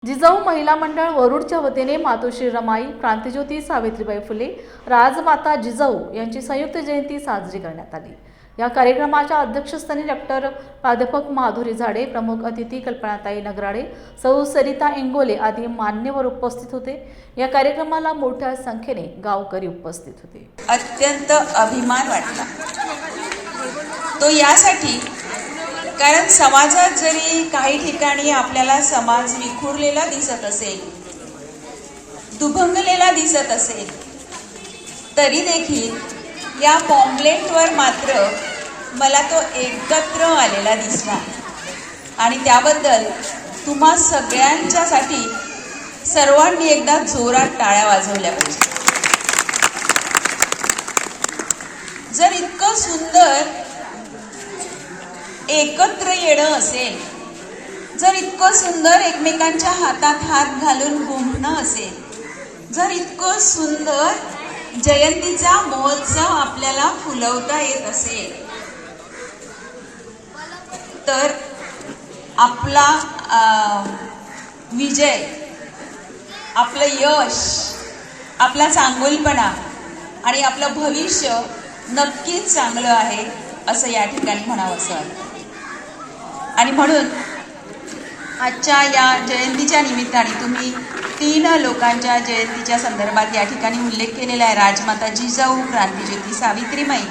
जिजाऊ महिला मंडळ वरुडच्या वतीने मातोश्री रमाई, क्रांतिज्योती सावित्रीबाई फुले, राजमाता जिजाऊ यांची संयुक्त जयंती साजरी करण्यात आली। या कार्यक्रमाच्या अध्यक्षस्थानी डॉक्टर प्राध्यापक माधुरी झाडे, प्रमुख अतिथी कल्पनाताई नगराळे, सौ सरिता इंगोले आदी मान्यवर उपस्थित होते। या कार्यक्रमाला मोठ्या संख्येने गावकरी उपस्थित होते। अत्यंत अभिमान वाटला तो यासाठी, कारण समाजात जरी काही ठिकाणी आपल्याला समाज विखुरलेला दिसत असेल, दुभंगलेला दिसत असेल, तरी देखील या पॉम्पलेटवर मात्र मला तो एकत्र आलेला दिसला आणि त्याबद्दल तुम्हा सगळ्यांच्यासाठी सर्वांनी एकदा जोरात टाळ्या वाजवल्या पाहिजे। जर इतकं सुंदर एकत्र येणं असेल, जर इतकं सुंदर एकमेकांच्या हातात हात घालून घुमणं असेल, जर इतकं सुंदर जयंतीचा महोत्सव आपल्याला फुलवता येत असेल, तर आपला विजय, आपलं यश, आपला चांगुलपणा आणि आपलं भविष्य नक्कीच चांगलं आहे असं या ठिकाणी म्हणावंसं वाटतं। आणि म्हणून आजच्या या जयंतीच्या निमित्ताने तुम्ही 3 लोकांच्या जयंतीच्या संदर्भात या ठिकाणी उल्लेख केलेला आहे। राजमाता जिजाऊ, क्रांतिज्योती सावित्रीबाई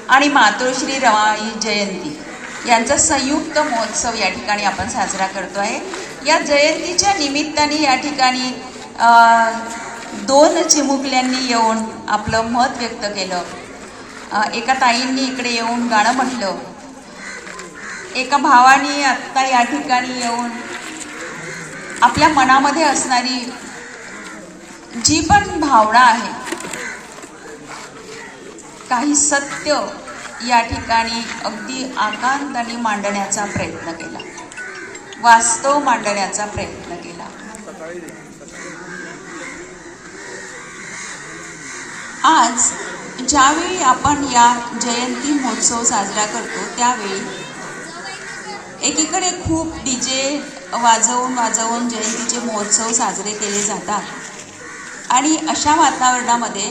आणि मातोश्री रमाई जयंती यांचा संयुक्त महोत्सव या ठिकाणी आपण साजरा करतो आहे। या जयंतीच्या निमित्ताने या ठिकाणी 2 चिमुकल्यांनी येऊन आपलं मत व्यक्त केलं। एका ताईंनी इकडे येऊन गाणं म्हटलं, एका भावानी आत्ता या ठिकाणी येऊन आपल्या मनामध्ये असणारी जी पण भावना आहे, काही सत्य या ठिकाणी अगदी आकांताने मांडण्याचा प्रयत्न केला, वास्तव मांडण्याचा प्रयत्न केला। आज ज्यावेळी आपण या जयंती महोत्सव साजरा करतो, त्यावेळी एकीकडे खूप डीजे वाजवून जयंतीचे महोत्सव साजरे केले जातात आणि अशा वातावरणामध्ये